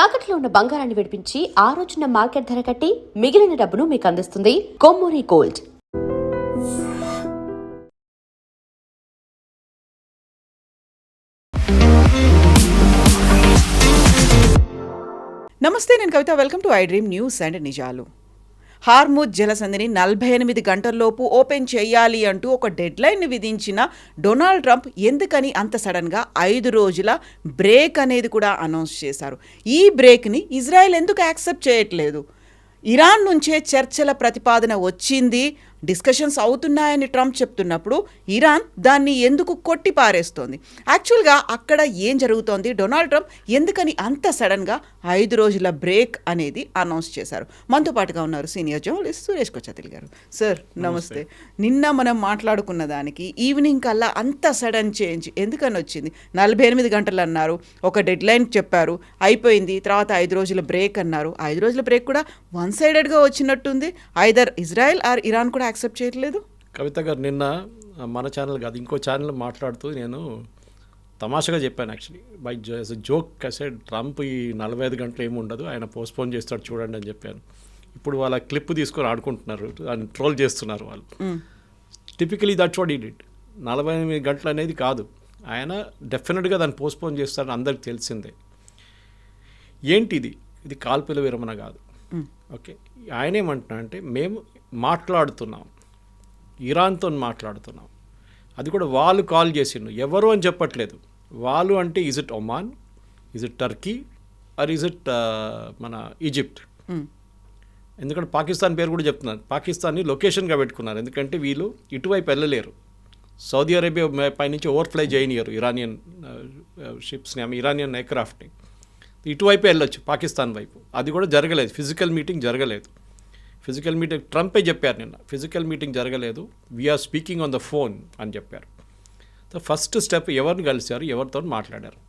తాకట్లో ఉన్న బంగారాన్ని విడిపించి ఆ రోజున మార్కెట్ ధర కట్టి మిగిలిన డబ్బును మీకు అందిస్తుంది కొమ్మూరి గోల్డ్. నమస్తే, నేను Kavitha. Welcome to iDream news and నిజాలు. హార్ముజ్ జలసంధిని 48 గంటల్లోపు ఓపెన్ చేయాలి అంటూ ఒక డెడ్లైన్ విధించిన డొనాల్డ్ ట్రంప్ ఎందుకని అంత సడన్గా 5 రోజుల బ్రేక్ అనేది కూడా అనౌన్స్ చేశారు. ఈ బ్రేక్ని ఇజ్రాయెల్ ఎందుకు యాక్సెప్ట్ చేయట్లేదు? ఇరాన్ నుంచే చర్చల ప్రతిపాదన వచ్చింది, డిస్కషన్స్ అవుతున్నాయని ట్రంప్ చెప్తున్నప్పుడు ఇరాన్ దాన్ని ఎందుకు కొట్టి పారేస్తోంది? యాక్చువల్గా అక్కడ ఏం జరుగుతోంది? డొనాల్డ్ ట్రంప్ ఎందుకని అంత సడన్గా 5 రోజుల బ్రేక్ అనేది అనౌన్స్ చేశారు? మనతో పాటుగా ఉన్నారు సీనియర్ జర్నలిస్ట్ సురేష్ కొచ్చాతిల్ గారు. సార్ నమస్తే. నిన్న మనం మాట్లాడుకున్న దానికి ఈవినింగ్ కల్లా అంత సడన్ చేంజ్ ఎందుకని వచ్చింది? 48 గంటలు అన్నారు, ఒక డెడ్ లైన్ చెప్పారు, అయిపోయింది. తర్వాత 5 రోజుల బ్రేక్ అన్నారు. 5 రోజుల బ్రేక్ కూడా వన్ సైడెడ్గా వచ్చినట్టుంది. ఐదర్ ఇజ్రాయెల్ ఆర్ ఇరాన్ కూడా యాక్సెప్ట్ చేయట్లేదు. కవిత గారు, నిన్న మన ఛానల్ కాదు ఇంకో ఛానల్ మాట్లాడుతూ నేను తమాషగా చెప్పాను. యాక్చువల్లీ బై జోక్ కసెడ్ ట్రంప్ ఈ 45 గంటలు ఏమి ఉండదు, ఆయన పోస్ట్పోన్ చేస్తాడు చూడండి అని చెప్పాను. ఇప్పుడు వాళ్ళ క్లిప్ తీసుకొని ఆడుకుంటున్నారు, దాన్ని ట్రోల్ చేస్తున్నారు వాళ్ళు. Typically that's what he did. 48 గంటలు అనేది కాదు, ఆయన డెఫినెట్గా దాన్ని పోస్ట్పోన్ చేస్తాడని అందరికి తెలిసిందే. ఏంటిది? ఇది కాల్పుల విరమణ కాదు. ఓకే, ఆయన ఏమంటున్నా అంటే మేము మాట్లాడుతున్నాం, ఇరాన్తో మాట్లాడుతున్నాం. అది కూడా వాళ్ళు కాల్ చేసిండు, ఎవరు అని చెప్పట్లేదు. వాళ్ళు అంటే is it Oman, is it Turkey or is it మన ఈజిప్ట్? ఎందుకంటే పాకిస్తాన్ పేరు కూడా చెప్తున్నారు. పాకిస్తాన్ని లొకేషన్గా పెట్టుకున్నారు, ఎందుకంటే వీళ్ళు ఇటువైపు వెళ్ళలేరు. సౌదీ అరేబియా పైనుంచి ఓవర్ఫ్లై చేయనియరు ఇరానియన్ షిప్స్ని, ఇరానియన్ ఎయిర్క్రాఫ్ట్ని. ఇటువైపు వెళ్ళొచ్చు, పాకిస్తాన్ వైపు. అది కూడా జరగలేదు, ఫిజికల్ మీటింగ్ జరగలేదు. ఫిజికల్ మీటింగ్ ట్రంపే చెప్పారు నిన్న, ఫిజికల్ మీటింగ్ జరగలేదు, we're speaking on the phone అని చెప్పారు. ఫస్ట్ స్టెప్ ఎవరిని కలిశారు, ఎవరితో మాట్లాడారు?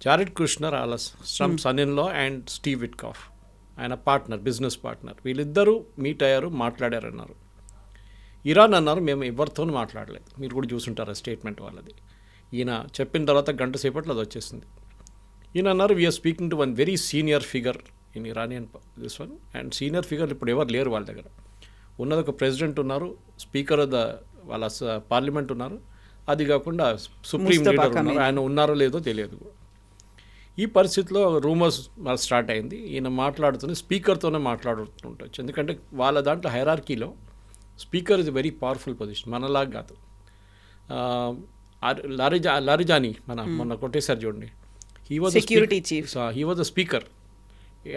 జారెడ్ కుష్నర్, వాళ్ళ Trump son in law, and Steve Witkoff ఆయన పార్ట్నర్, బిజినెస్ పార్ట్నర్. వీళ్ళిద్దరూ మీట్ అయ్యారు, మాట్లాడారన్నారు. ఇరాన్ అన్నారు మేము ఎవరితో మాట్లాడలేదు. మీరు కూడా చూసుంటారు స్టేట్మెంట్ వాళ్ళది. ఈయన చెప్పిన తర్వాత గంట సేపట్లో అది వచ్చేసింది. ఈయన అన్నారు we're speaking to one very senior figure in Iranian this one. And senior figure ఇప్పుడు ఎవరు లేరు వాళ్ళ దగ్గర. ఉన్నది ఒక ప్రెసిడెంట్ ఉన్నారు, స్పీకర్ ఆఫ్ ద వాళ్ళ పార్లమెంట్ ఉన్నారు, అది కాకుండా సుప్రీం లీడర్ ఉన్నారు. ఆయన ఉన్నారో లేదో తెలియదు. ఈ పరిస్థితిలో రూమర్స్ స్టార్ట్ అయింది. ఈయన మాట్లాడుతూనే స్పీకర్తోనే మాట్లాడుతుండొచ్చు, ఎందుకంటే వాళ్ళ దాంట్లో హైరార్కీలో speaker is very powerful position, మనలాగా కాదు. లారిజానీ మొన్న కొట్టేశారు చూడండి, he was security chief, he was the speaker.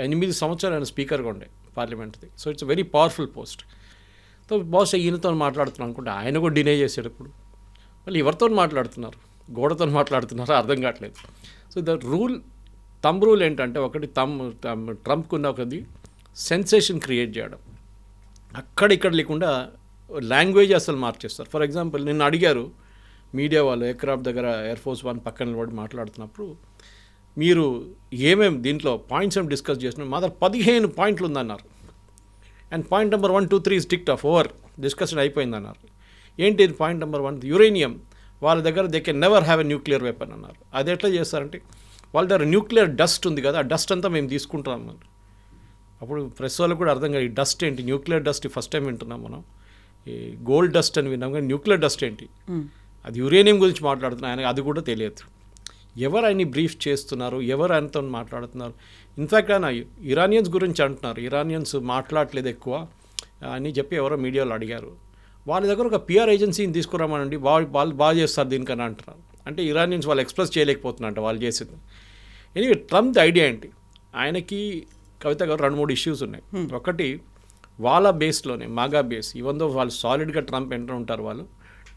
8 సంవత్సరాలు ఆయన స్పీకర్గా ఉండే పార్లమెంట్ది. So it's very powerful post. So బహుశా ఈయనతో మాట్లాడుతున్నాను అనుకుంటే ఆయన కూడా డినే చేశాడు. ఇప్పుడు మళ్ళీ ఎవరితో మాట్లాడుతున్నారు, గోడతో మాట్లాడుతున్నారో అర్థం కావట్లేదు. సో ద థంబ్ రూల్ ఏంటంటే, ఒకటి ట్రంప్కున్న ఒకది సెన్సేషన్ క్రియేట్ చేయడం, అక్కడిక్కడ లేకుండా లాంగ్వేజ్ అసలు మార్చేస్తారు. ఫర్ ఎగ్జాంపుల్ నిన్న అడిగారు మీడియా వాళ్ళు, ఎయిర్క్రాఫ్ట్ దగ్గర ఎయిర్ ఫోర్స్ 1 పక్కన నిలబడి మాట్లాడుతున్నప్పుడు, మీరు ఏమేమి దీంట్లో పాయింట్స్ ఏమి డిస్కస్ చేసినారు? మా దగ్గర 15 పాయింట్లు ఉందన్నారు. And point number 1, 2, 3 struck off over, discussion అయిపోయిందన్నారు. ఏంటి పాయింట్ నెంబర్ 1? యురేనియం వాళ్ళ దగ్గర they can never have a nuclear weapon అన్నారు. అది ఎట్లా చేస్తారంటే, వాళ్ళ దగ్గర న్యూక్లియర్ డస్ట్ ఉంది కదా, ఆ డస్ట్ అంతా మేము తీసుకుంటాం అన్నారు. అప్పుడు ప్రెస్ వాళ్ళకు కూడా అర్థం కాదు, ఈ డస్ట్ ఏంటి, న్యూక్లియర్ డస్ట్ ఫస్ట్ టైం వింటున్నాం మనం. ఈ గోల్డ్ డస్ట్ అని విన్నాం, కానీ న్యూక్లియర్ డస్ట్ ఏంటి? అది యురేనియం గురించి మాట్లాడుతున్నాం, ఆయనకు అది కూడా తెలియదు. ఎవరు ఆయన్ని బ్రీఫ్ చేస్తున్నారు, ఎవరు ఆయనతో మాట్లాడుతున్నారు? ఇన్ఫ్యాక్ట్ ఆయన ఇరానియన్స్ గురించి అంటున్నారు, ఇరానియన్స్ మాట్లాడలేదు ఎక్కువ అని చెప్పి ఎవరో మీడియాలో అడిగారు. వాళ్ళ దగ్గర ఒక పిఆర్ ఏజెన్సీని తీసుకురామనండి, వాళ్ళు బాగా చేస్తారు దీనికన్నా అంటున్నారు. అంటే ఇరానియన్స్ వాళ్ళు ఎక్స్ప్రెస్ చేయలేకపోతున్నారంట వాళ్ళు చేసింది. ఎనీవే, ట్రంప్ ఐడియా ఏంటి? ఆయనకి కవిత గారు 2-3 ఇష్యూస్ ఉన్నాయి. ఒకటి, వాళ్ళ బేస్లోనే మాగా బేస్, ఈవెన్ దో వాళ్ళు సాలిడ్గా ట్రంప్ ఎంటర్ ఉంటారు, వాళ్ళు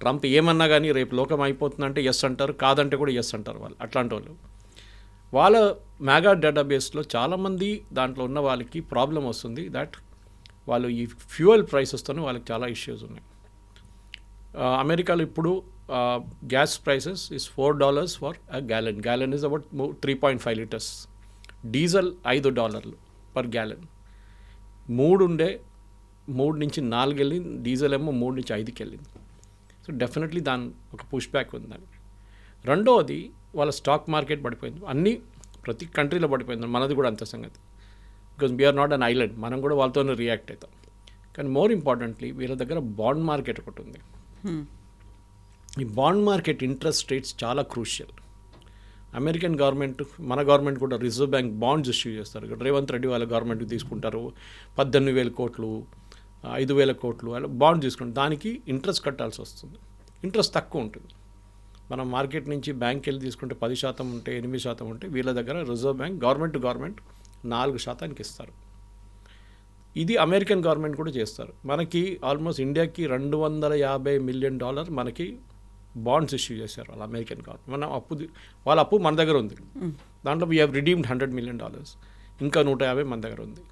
ట్రంప్ ఏమన్నా కానీ రేపు లోకం అయిపోతుందంటే ఎస్ అంటారు, కాదంటే కూడా ఎస్ అంటారు వాళ్ళు. అట్లాంటి వాళ్ళు వాళ్ళ మ్యాగా డేటాబేస్లో చాలామంది దాంట్లో ఉన్న వాళ్ళకి ప్రాబ్లం వస్తుంది. దట్ వాళ్ళు ఈ ఫ్యూయల్ ప్రైసెస్తోనే వాళ్ళకి చాలా ఇష్యూస్ ఉన్నాయి. అమెరికాలో ఇప్పుడు gas prices is $4 for a gallon. Gallon is about 3.5 litres. Diesel $5 per gallon. 3 నుంచి 4 వెళ్ళింది, డీజిల్ ఏమో 3 నుంచి 5కి వెళ్ళింది. సో డెఫినెట్లీ దాని ఒక పుష్ బ్యాక్ ఉందని. రెండవది, వాళ్ళ స్టాక్ మార్కెట్ పడిపోయింది. అన్నీ ప్రతి కంట్రీలో పడిపోయింది, మనది కూడా అంత సంగతి. Because we're not an island, మనం కూడా వాళ్ళతోనే రియాక్ట్ అవుతాం. కానీ మోర్ ఇంపార్టెంట్లీ వీళ్ళ దగ్గర బాండ్ మార్కెట్ ఒకటి ఉంది. ఈ బాండ్ మార్కెట్ ఇంట్రెస్ట్ రేట్స్ చాలా క్రూషియల్. అమెరికన్ గవర్నమెంట్, మన గవర్నమెంట్ కూడా రిజర్వ్ బ్యాంక్ బాండ్స్ ఇష్యూ చేస్తారు. ఇక్కడ రేవంత్ రెడ్డి వాళ్ళ గవర్నమెంట్కి తీసుకుంటారు 18,000 కోట్లు, 5,000 కోట్లు అలా బాండ్ తీసుకుంటారు. దానికి ఇంట్రెస్ట్ కట్టాల్సి వస్తుంది. ఇంట్రెస్ట్ తక్కువ ఉంటుంది. మనం మార్కెట్ నుంచి బ్యాంక్కి వెళ్ళి తీసుకుంటే 10% ఉంటే, 8% ఉంటే, వీళ్ళ దగ్గర reserve bank government to government 4% ఇస్తారు. ఇది అమెరికన్ గవర్నమెంట్ కూడా చేస్తారు. మనకి ఆల్మోస్ట్ ఇండియాకి $250 మిలియన్ మనకి బాండ్స్ ఇష్యూ చేశారు వాళ్ళ అమెరికన్ గవర్నమెంట్. మన వాళ్ళ అప్పు మన దగ్గర ఉంది. దాంట్లో వీ హ్యావ్ రిడీమ్డ్ $100 మిలియన్, ఇంకా 150 మన దగ్గర ఉంది.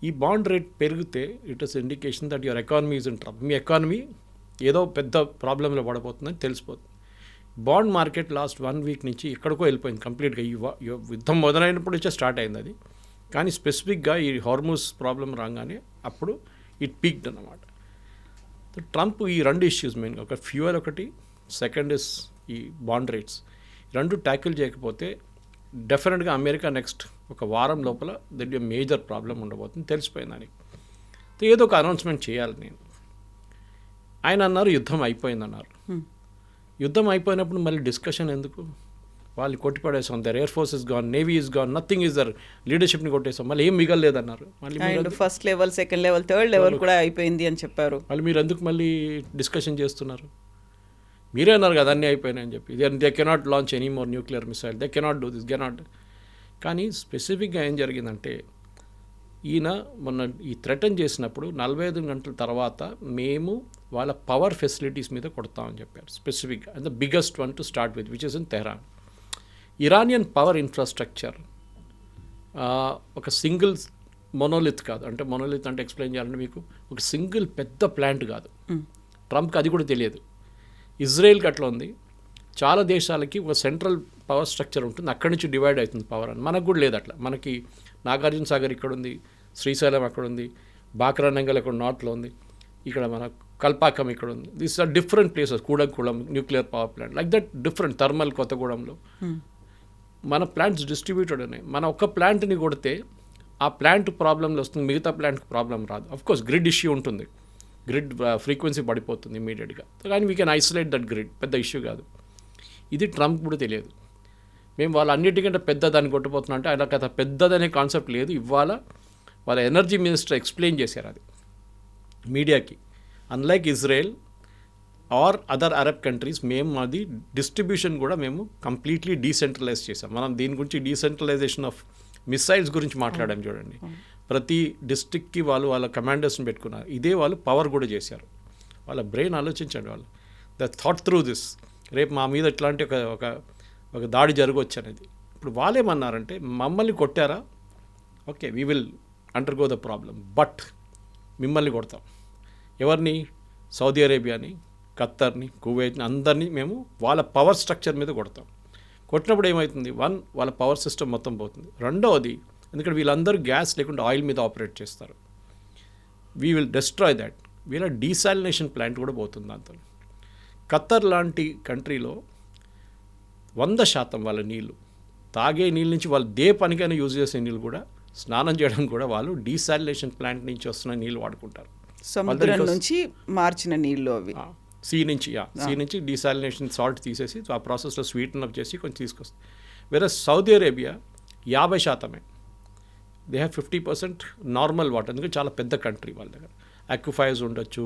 ఈ బాండ్ రేట్ పెరిగితే it is indication that your economy is in trouble. Me economy ఏదో పెద్ద ప్రాబ్లంలో పడిపోతుందని తెలిసిపోతుంది. బాండ్ మార్కెట్ లాస్ట్ 1 వీక్ నుంచి ఎక్కడికో వెళ్ళిపోయింది కంప్లీట్గా. యుద్ధం మొదలైనప్పుడు నుంచే స్టార్ట్ అయింది అది. కానీ స్పెసిఫిక్గా ఈ హార్మోస్ ప్రాబ్లం రాగానే అప్పుడు ఇట్ పీక్డ్ అన్నమాట. ట్రంప్ ఈ 2 ఇష్యూస్ మెయిన్గా, ఒక ఫ్యూయల్ ఒకటి, సెకండ్ ఇస్ ఈ బాండ్ రేట్స్, 2 ట్యాకిల్ చేయకపోతే డెఫినెట్గా అమెరికా నెక్స్ట్ ఒక వారం లోపల దట్ మేజర్ ప్రాబ్లం ఉండబోతుంది తెలిసిపోయింది దానికి. ఏదో ఒక అనౌన్స్మెంట్ చేయాలి నేను. ఆయన అన్నారు యుద్ధం అయిపోయిందన్నారు. యుద్ధం అయిపోయినప్పుడు మళ్ళీ డిస్కషన్ ఎందుకు? వాళ్ళు కొట్టిపడేసాం, there air force is gone, navy is gone, nothing is there, లీడర్షిప్ని కొట్టేసాం, మళ్ళీ ఏం మిగలలేదన్నారు. మళ్ళీ first level, second level, third level కూడా అయిపోయింది అని చెప్పారు. మళ్ళీ మీరు ఎందుకు మళ్ళీ డిస్కషన్ చేస్తున్నారు? మీరే అన్నారు కదా అన్నీ అయిపోయినాయని చెప్పి. They cannot launch any more nuclear missile, they cannot do this, cannot. కానీ స్పెసిఫిక్గా ఏం జరిగిందంటే, ఈయన మొన్న ఈ థ్రెటన్ చేసినప్పుడు 45 గంటల తర్వాత మేము వాళ్ళ పవర్ ఫెసిలిటీస్ మీద కొడతామని చెప్పారు స్పెసిఫిక్గా. And the biggest one to start with which is in Tehran. Iranian power infrastructure ఒక సింగిల్ మొనోలిత్ కాదు. అంటే మొనోలిత్ అంటే ఎక్స్ప్లెయిన్ చేయాలంటే మీకు ఒక సింగిల్ పెద్ద ప్లాంట్ కాదు. ట్రంప్కి అది కూడా తెలియదు. ఇజ్రాయెల్కి అట్లా ఉంది. చాలా దేశాలకి ఒక సెంట్రల్ పవర్ స్ట్రక్చర్ ఉంటుంది, అక్కడి నుంచి డివైడ్ అవుతుంది పవర్ అని. మనకు కూడా లేదు అట్లా. మనకి నాగార్జున సాగర్ ఇక్కడ ఉంది, శ్రీశైలం అక్కడ ఉంది, బాక్రానంగల్ ఇక్కడ నార్త్లో ఉంది, ఇక్కడ మన కల్పాకం ఇక్కడ ఉంది. These are different places. Kudankulam nuclear power plant, like that different. Thermal కొత్తగూడెంలో మన ప్లాంట్స్ డిస్ట్రిబ్యూటెడ్ ఉన్నాయి. మన ఒక్క ప్లాంట్ని కొడితే ఆ ప్లాంట్ ప్రాబ్లంలో వస్తుంది, మిగతా ప్లాంట్కి ప్రాబ్లం రాదు. అఫ్కోర్స్ గ్రిడ్ ఇష్యూ ఉంటుంది, గ్రిడ్ ఫ్రీక్వెన్సీ పడిపోతుంది ఇమీడియట్గా. కానీ we can isolate that grid, పెద్ద ఇష్యూ కాదు. ఇది ట్రంప్ కూడా తెలియదు. మేము వాళ్ళు అన్నిటికంటే పెద్దదాన్ని కొట్టిపోతున్నాం అంటే ఆయన కథ పెద్దదనే కాన్సెప్ట్ లేదు. ఇవాళ వాళ్ళ ఎనర్జీ మినిస్టర్ ఎక్స్ప్లెయిన్ చేశారు అది మీడియాకి. Unlike Israel or other Arab countries, మేము అది డిస్ట్రిబ్యూషన్ కూడా మేము కంప్లీట్లీ డీసెంట్రలైజ్ చేసాం. మనం దీని గురించి డీసెంట్రలైజేషన్ ఆఫ్ మిసైల్స్ గురించి మాట్లాడాం చూడండి. ప్రతి డిస్ట్రిక్ట్కి వాళ్ళు వాళ్ళ కమాండర్స్ని పెట్టుకున్నారు. ఇదే వాళ్ళు పవర్ కూడా చేశారు. వాళ్ళ బ్రెయిన్ ఆలోచించండి. వాళ్ళు ద థాట్ త్రూ దిస్, రేపు మా మీద ఇట్లాంటి ఒక దాడి జరగవచ్చు అనేది. ఇప్పుడు వాళ్ళేమన్నారంటే మమ్మల్ని కొట్టారా, okay we will undergo the problem, but మిమ్మల్ని కొడతాం. ఎవరిని? సౌదీ అరేబియాని, ఖత్తర్ని, కువైట్ని, అందరినీ మేము వాళ్ళ పవర్ స్ట్రక్చర్ మీద కొడతాం. కొట్టినప్పుడు ఏమవుతుంది? 1, వాళ్ళ పవర్ సిస్టమ్ మొత్తం పోతుంది. రెండవది, ఎందుకంటే వీళ్ళందరూ గ్యాస్ లేకుండా ఆయిల్ మీద ఆపరేట్ చేస్తారు. We will destroy that. వీళ్ళ డీసాలినేషన్ ప్లాంట్ కూడా పోతుంది దాంతో. ఖత్తర్ లాంటి కంట్రీలో 100% వాళ్ళ నీళ్ళు, తాగే నీళ్ళ నుంచి వాళ్ళు పనికైనా యూజ్ చేసే నీళ్ళు కూడా, స్నానం చేయడం కూడా వాళ్ళు డీసాలినేషన్ ప్లాంట్ నుంచి వస్తున్న నీళ్ళు వాడుకుంటారు. సముద్రం నుంచి మార్చిన నీళ్ళు అవి. సీ నుంచి డీసాలినేషన్ సాల్ట్ తీసేసి ఆ ప్రాసెస్లో స్వీటన్ అప్ చేసి కొంచెం తీసుకొస్తుంది. వేరే Saudi Arabia 50%. They have 50% normal water. ఎందుకంటే చాలా పెద్ద కంట్రీ, వాళ్ళ దగ్గర అక్విఫైర్స్ ఉండొచ్చు,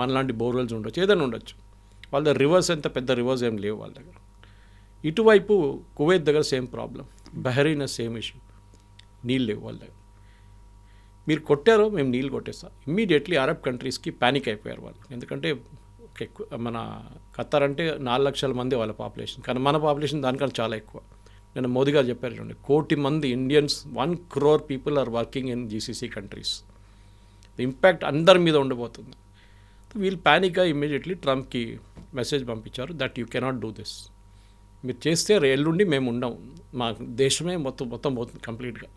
మనలాంటి బోర్వెల్స్ ఉండొచ్చు, ఏదైనా ఉండొచ్చు. వాళ్ళ దగ్గర రివర్స్ ఎంత పెద్ద రివర్స్ ఏం లేవు వాళ్ళ దగ్గర. ఇటువైపు కువైత్ దగ్గర same problem, Bahrain same issue, నీళ్ళు లేవు వాళ్ళ దగ్గర. మీరు కొట్టారో మేము నీళ్ళు కొట్టేస్తాం. ఇమ్మీడియట్లీ అరబ్ కంట్రీస్కి ప్యానిక్ అయిపోయారు వాళ్ళు. ఎందుకంటే ఎక్కువ, మన ఖత్తర్ అంటే 4 లక్షల మంది వాళ్ళ పాపులేషన్, కానీ మన పాపులేషన్ దానికన్నా చాలా ఎక్కువ. నేను మోదీ గారు చెప్పారు చూడండి, 1 కోటి మంది Indians, 1 crore people are working in GCC countries. The impact అందరి మీద ఉండబోతుంది. వీళ్ళు ప్యానిక్గా ఇమ్మీడియట్లీ ట్రంప్కి మెసేజ్ పంపించారు that you cannot do this. మీరు చేస్తే ఎల్లుండి మేము ఉండం, మా దేశమే మొత్తం పోతుంది కంప్లీట్గా.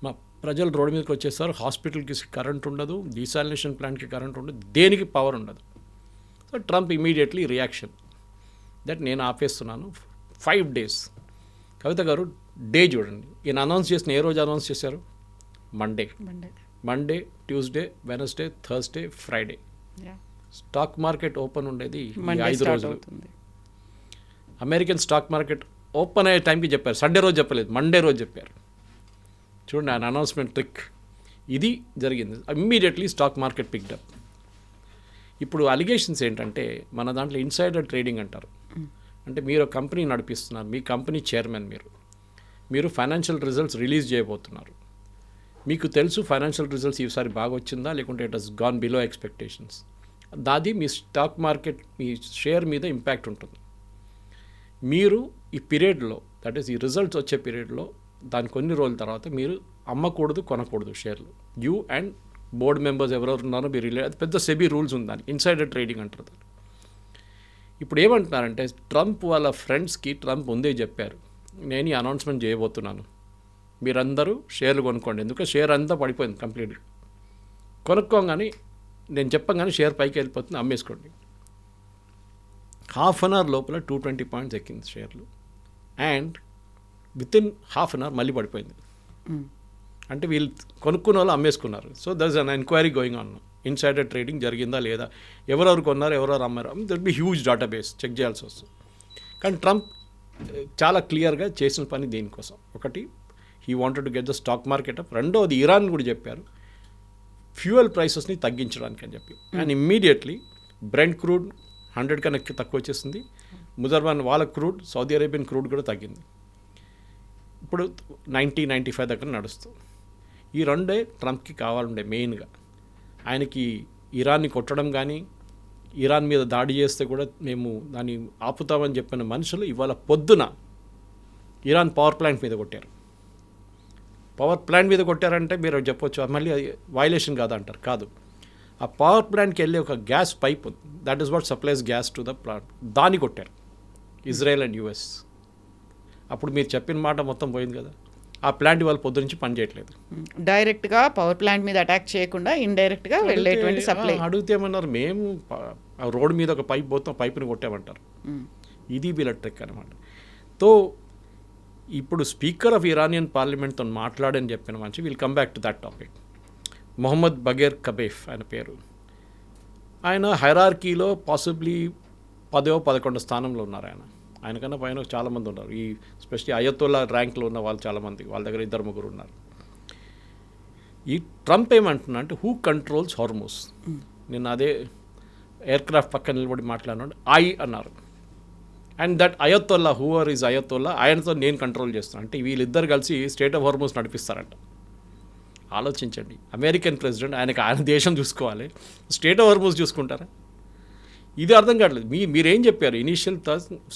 మా ప్రజలు రోడ్డు మీదకి వచ్చేస్తారు, హాస్పిటల్కి కరెంట్ ఉండదు, డీసాలినేషన్ ప్లాంట్కి కరెంట్ ఉండదు, దేనికి పవర్ ఉండదు. So Trump immediately reaction that నేను ఆపేస్తున్నాను 5 days. కవిత గారు, డే చూడండి. ఈయన అనౌన్స్ చేసిన ఏ రోజు అనౌన్స్ చేశారు? Monday, Tuesday, Wednesday, Thursday, Friday. Stock market open ఉండేది ఈ 5 రోజులు. అమెరికన్ స్టాక్ మార్కెట్ ఓపెన్ అయ్యే టైంకి చెప్పారు. సండే రోజు చెప్పలేదు, మండే రోజు చెప్పారు. చూడండి ఆయన అనౌన్స్మెంట్ ట్రిక్. ఇది జరిగింది. Immediately stock market picked up. ఇప్పుడు అలిగేషన్స్ ఏంటంటే మన దాంట్లో ఇన్సైడర్ ట్రేడింగ్ అంటారు. అంటే మీరు ఒక కంపెనీ నడిపిస్తున్నారు, మీ కంపెనీ చైర్మన్ మీరు ఫైనాన్షియల్ రిజల్ట్స్ రిలీజ్ చేయబోతున్నారు. మీకు తెలుసు ఫైనాన్షియల్ రిజల్ట్స్ ఈసారి బాగా వచ్చిందా లేకుంటే it has gone below expectations. దాది మీ స్టాక్ మార్కెట్ మీ షేర్ మీద ఇంపాక్ట్ ఉంటుంది. మీరు ఈ పీరియడ్లో, దట్ ఈస్ ఈ రిజల్ట్స్ వచ్చే పీరియడ్లో దాని కొన్ని రోజుల తర్వాత మీరు అమ్మకూడదు, కొనకూడదు షేర్లు. యూ అండ్ బోర్డు మెంబర్స్ ఎవరెవరు ఉన్నారో మీరు అది పెద్ద సెబీ రూల్స్ ఉంది దానికి. ఇన్సైడర్ ట్రేడింగ్ అంటారు దాన్ని. ఇప్పుడు ఏమంటున్నారంటే ట్రంప్ వాళ్ళ ఫ్రెండ్స్కి ట్రంప్ ముందే చెప్పారు, నేను ఈ అనౌన్స్మెంట్ చేయబోతున్నాను, మీరందరూ షేర్లు కొనుక్కోండి. ఎందుకంటే షేర్ అంతా పడిపోయింది కంప్లీట్గా. కొనుక్కోగానే నేను చెప్పగానే షేర్ పైకి వెళ్ళిపోతుంది, అమ్మేసుకోండి. హాఫ్ అన్ అవర్ లోపల 220 పాయింట్స్ ఎక్కింది షేర్లు. And within half an hour మళ్ళీ పడిపోయింది. అంటే వీళ్ళు కొనుక్కున్న వాళ్ళు అమ్మేసుకున్నారు. So there is an enquiry going on. Insider trading జరిగిందా లేదా, ఎవరెవరు కొన్నారు, ఎవరెవరు అమ్మారు, that be huge database check చేయాల్సి వస్తుంది. కానీ ట్రంప్ చాలా క్లియర్గా చేసిన పని దీనికోసం. ఒకటి, he wanted to get the stock market up. రెండోది, ఇరాన్ కూడా చెప్పారు ఫ్యూయల్ ప్రైసెస్ని తగ్గించడానికి అని చెప్పి. అండ్ ఇమ్మీడియట్లీ బ్రెంట్ క్రూడ్ 100 కన్నా తక్కువ వచ్చేసింది. ముజర్బాన్ వాళ్ళ క్రూడ్, సౌదీ అరేబియన్ క్రూడ్ కూడా తగ్గింది. ఇప్పుడు 90-95 దగ్గర నడుస్తుంది. ఈ రెండే ట్రంప్కి కావాలండే మెయిన్గా. ఆయనకి ఇరాన్ని కొట్టడం కానీ, ఇరాన్ మీద దాడి చేస్తే కూడా మేము దాన్ని ఆపుతామని చెప్పిన మనుషులు ఇవాళ పొద్దున ఇరాన్ పవర్ ప్లాంట్ మీద కొట్టారు. పవర్ ప్లాంట్ మీద కొట్టారంటే మీరు చెప్పొచ్చు మళ్ళీ అది వైలేషన్ కాదా అంటారు. కాదు, ఆ పవర్ ప్లాంట్కి వెళ్ళి ఒక గ్యాస్ పైప్ ఉంది, that is what supplies gas to the plant, దాన్ని కొట్టారు ఇజ్రాయెల్ అండ్ యుఎస్. అప్పుడు మీరు చెప్పిన మాట మొత్తం పోయింది కదా. ఆ ప్లాంట్ వాళ్ళ పొద్దు నుంచి పనిచేయట్లేదు. డైరెక్ట్గా పవర్ ప్లాంట్ మీద అటాక్ చేయకుండా ఇండైరెక్ట్గా వెళ్ళేటువంటి సప్లై. అడిగితే ఏమన్నారు, మేము రోడ్ మీద ఒక పైప్ పోతాం, పైపుని కొట్టామంటారు. ఇది వీళ్ళ ట్రిక్ అనమాట. తో ఇప్పుడు స్పీకర్ ఆఫ్ ఇరానియన్ పార్లమెంట్తో మాట్లాడని చెప్పిన మంచి will come back to that topic. Mohammad Bagher Ghalibaf ఆయన పేరు. ఆయన హైరార్కీలో పాసిబ్లీ 10వ-11వ స్థానంలో ఉన్నారు. ఆయనకన్నా పైన చాలామంది ఉన్నారు. ఈ స్పెషల్లీ అయతోల్లా ర్యాంక్లో ఉన్న వాళ్ళు చాలామంది, వాళ్ళ దగ్గర 2-3 ఉన్నారు. ఈ ట్రంప్ ఏమంటున్నా అంటే హూ కంట్రోల్స్ హార్మోస్. నిన్న అదే ఎయిర్క్రాఫ్ట్ పక్కన నిలబడి మాట్లాడినాడు, అన్నారు. And that ayatollah, whoever is ayatollah, ఆయనతో నేను కంట్రోల్ చేస్తాను అంటే వీళ్ళిద్దరు కలిసి స్టేట్ ఆఫ్ హార్మోస్ నడిపిస్తారంట. ఆలోచించండి, అమెరికన్ ప్రెసిడెంట్, ఆయన దేశం చూసుకోవాలి, స్టేట్ ఆఫ్ హార్మోస్ చూసుకుంటారా? ఇది అర్థం కావట్లేదు. మీరేం చెప్పారు ఇనీషియల్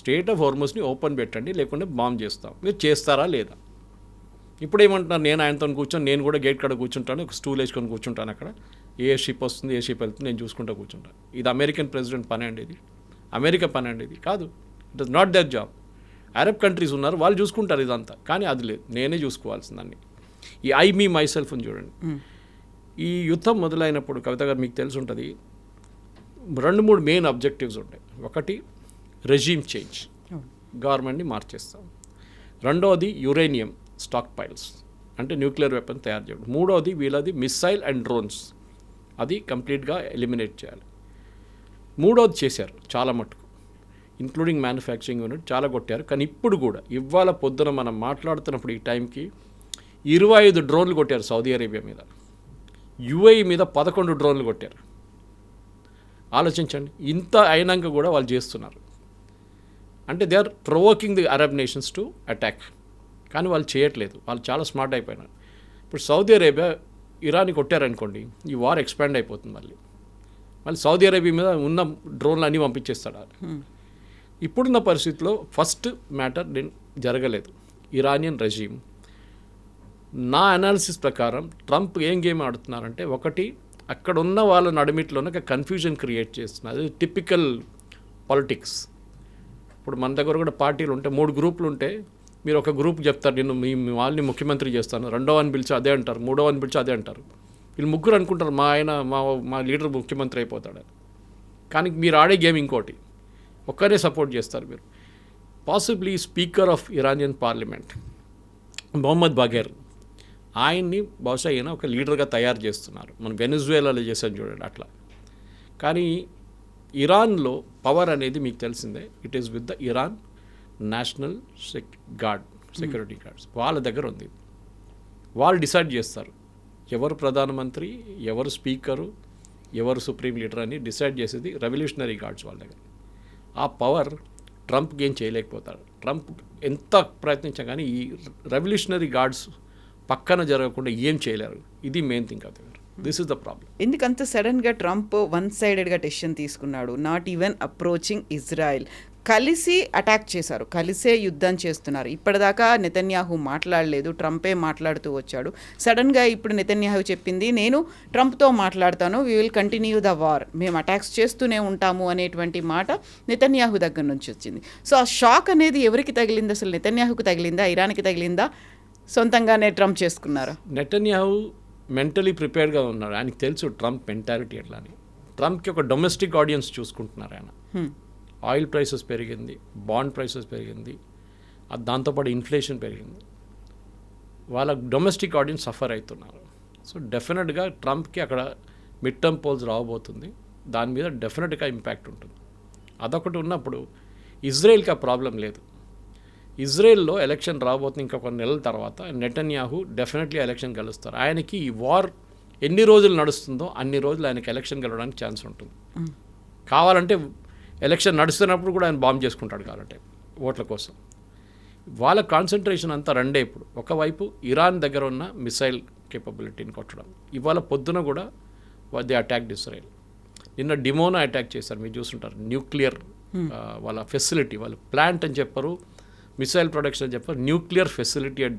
స్టేట్ ఆఫ్ హార్మోస్ని ఓపెన్ పెట్టండి, లేకుంటే బాంబ్ చేస్తాం. మీరు చేస్తారా లేదా? ఇప్పుడు ఏమంటున్నారు, నేను ఆయనతో కూర్చొని నేను కూడా గేట్ కాడ కూర్చుంటాను, ఒక స్టూల్ వేసుకొని కూర్చుంటాను, అక్కడ ఏ షిప్ వస్తుంది, ఏ షిప్ వెళ్తుంది, నేను చూసుకుంటూ కూర్చుంటాను. ఇది అమెరికన్ ప్రెసిడెంట్ పని అండి, ఇది అమెరికా పని అండి, ఇది కాదు. It is not there job. Arab countries ఉన్నారు, వాళ్ళు చూసుకుంటారు ఇదంతా, కానీ అది లేదు, నేనే చూసుకోవాల్సిందాన్ని. ఈ ఐ మీ మై సెల్ఫ్ అని చూడండి. ఈ యుద్ధం మొదలైనప్పుడు కవిత గారు మీకు తెలిసి ఉంటుంది, 2-3 మెయిన్ అబ్జెక్టివ్స్ ఉంటాయి. ఒకటి, రెజీమ్ చేంజ్, గవర్నమెంట్ని మార్చేస్తాం. రెండవది యురేనియం స్టాక్ పైల్స్, అంటే న్యూక్లియర్ వెపన్ తయారు చేయడం. మూడవది వీళ్ళది మిస్సైల్ అండ్ డ్రోన్స్, అది కంప్లీట్గా ఎలిమినేట్ చేయాలి. మూడవది చేశారు చాలా మటుకు, ఇంక్లూడింగ్ మ్యానుఫ్యాక్చరింగ్ యూనిట్ చాలా కొట్టారు. కానీ ఇప్పుడు కూడా ఇవాళ పొద్దున మనం మాట్లాడుతున్నప్పుడు ఈ టైంకి 25 డ్రోన్లు కొట్టారు సౌదీ అరేబియా మీద, యుఏఈ మీద 11 డ్రోన్లు కొట్టారు. ఆలోచించండి, ఇంత అయినాక కూడా వాళ్ళు చేస్తున్నారు. అంటే they are provoking the Arab nations to attack. కానీ వాళ్ళు చేయట్లేదు, వాళ్ళు చాలా స్మార్ట్ అయిపోయినారు. ఇప్పుడు సౌదీ అరేబియా ఇరాన్ని కొట్టారనుకోండి, ఈ వార్ ఎక్స్పాండ్ అయిపోతుంది. మళ్ళీ సౌదీ అరేబియా మీద ఉన్న డ్రోన్లు అన్నీ పంపించేస్తాడు. ఇప్పుడున్న పరిస్థితిలో ఫస్ట్ మ్యాటర్ జరగలేదు, ఇరానియన్ రెజీమ్. నా అనాలిసిస్ ప్రకారం ట్రంప్ ఏం గేమ్ ఆడుతున్నారంటే, ఒకటి అక్కడ ఉన్న వాళ్ళ నడిమిట్లోనే ఒక కన్ఫ్యూజన్ క్రియేట్ చేస్తున్నారు. అది టిపికల్ పాలిటిక్స్. ఇప్పుడు మన దగ్గర కూడా పార్టీలు ఉంటే 3 గ్రూపులు ఉంటే, మీరు ఒక గ్రూప్ చెప్తారు నేను మీ వాళ్ళని ముఖ్యమంత్రి చేస్తాను, రెండోవని పిలిచి అదే అంటారు, మూడోవని పిలిచి అదే అంటారు. వీళ్ళు ముగ్గురు అనుకుంటారు మా లీడర్ ముఖ్యమంత్రి అయిపోతాడు. కానీ మీరు ఆడే గేమ్ ఇంకోటి, ఒక్కరే సపోర్ట్ చేస్తారు మీరు. Possibly speaker of Iranian parliament Mohammad Bagher, ఆయన్ని బహుశా ఈయన ఒక లీడర్గా తయారు చేస్తున్నారు. మనం వెనిజువేలాలో చేసాం చూడండి అట్లా. కానీ ఇరాన్లో పవర్ అనేది మీకు తెలిసిందే, it is with the Iran national security guards. వాళ్ళ దగ్గర ఉంది. వాళ్ళు డిసైడ్ చేస్తారు ఎవరు ప్రధానమంత్రి, ఎవరు స్పీకరు, ఎవరు సుప్రీం లీడర్ అని డిసైడ్ చేసేది రెవల్యూషనరీ గార్డ్స్ వాళ్ళ దగ్గర. ఆ పవర్ ట్రంప్కి ఏం చేయలేకపోతాడు. ట్రంప్ ఎంత ప్రయత్నించా కానీ ఈ రెవల్యూషనరీ గార్డ్స్ పక్కన జరగకుండా ఏం చేయలేరు. ఇది మెయిన్ థింగ్ అవుతుంది. This is the problem. ఎందుకంత సడన్గా ట్రంప్ వన్ సైడెడ్గా డెసిషన్ తీసుకున్నాడు? Not even approaching Israel. కలిసి అటాక్ చేశారు, కలిసే యుద్ధం చేస్తున్నారు. ఇప్పటిదాకా నెతన్యాహు మాట్లాడలేదు, ట్రంపే మాట్లాడుతూ వచ్చాడు. సడన్గా ఇప్పుడు నెతన్యాహు చెప్పింది నేను ట్రంప్తో మాట్లాడతాను, we will continue the war, మేము అటాక్స్ చేస్తూనే ఉంటాము అనేటువంటి మాట నెతన్యాహు దగ్గర నుంచి వచ్చింది. సో ఆ షాక్ అనేది ఎవరికి తగిలింది? అసలు నెతన్యాహుకు తగిలిందా, ఇరాన్కి తగిలిందా, సొంతంగానే ట్రంప్ చేసుకున్నారా? నెతన్యాహు మెంటలీ ప్రిపేర్డ్గా ఉన్నాడు. ఆయనకి తెలుసు ట్రంప్ మెంటాలిటీ ఎట్లా అని. ట్రంప్కి ఒక డొమెస్టిక్ ఆడియన్స్ చూసుకుంటున్నారు ఆయన. ఆయిల్ ప్రైసెస్ పెరిగింది, బాండ్ ప్రైసెస్ పెరిగింది, దాంతోపాటు ఇన్ఫ్లేషన్ పెరిగింది. వాళ్ళ డొమెస్టిక్ ఆడియన్స్ సఫర్ అవుతున్నారు. సో డెఫినెట్గా ట్రంప్కి అక్కడ మిడ్ టర్మ్ పోల్స్ రావబోతుంది. దాని మీద డెఫినెట్గా ఇంపాక్ట్ ఉంటుంది. అదొకటి ఉన్నప్పుడు ఇజ్రాయెల్కి ఆ ప్రాబ్లం లేదు. ఇజ్రాయెల్లో ఎలక్షన్ రాబోతుంది ఇంకా కొన్ని నెలల తర్వాత. నెతన్యాహు డెఫినెట్లీ ఎలక్షన్ గెలుస్తారు. ఆయనకి ఈ వార్ ఎన్ని రోజులు నడుస్తుందో అన్ని రోజులు ఆయనకి ఎలక్షన్ గెలవడానికి ఛాన్స్ ఉంటుంది. కావాలంటే ఎలక్షన్ నడుస్తున్నప్పుడు కూడా ఆయన బాంబ్ చేసుకుంటాడు కావాలంటే ఓట్ల కోసం. వాళ్ళ కాన్సన్ట్రేషన్ అంతా రెండే ఇప్పుడు. ఒకవైపు ఇరాన్ దగ్గర ఉన్న మిసైల్ కేపబిలిటీని కొట్టడం. ఇవాళ పొద్దున కూడా దే అటాక్డ్ ఇజ్రాయెల్. నిన్న డిమోనా అటాక్ చేశారు, మీరు చూస్తుంటారు. న్యూక్లియర్ వాళ్ళ ఫెసిలిటీ, వాళ్ళ ప్లాంట్ అని చెప్పారు, మిసైల్ ప్రొడక్షన్ అని చెప్పారు. న్యూక్లియర్ ఫెసిలిటీ అట్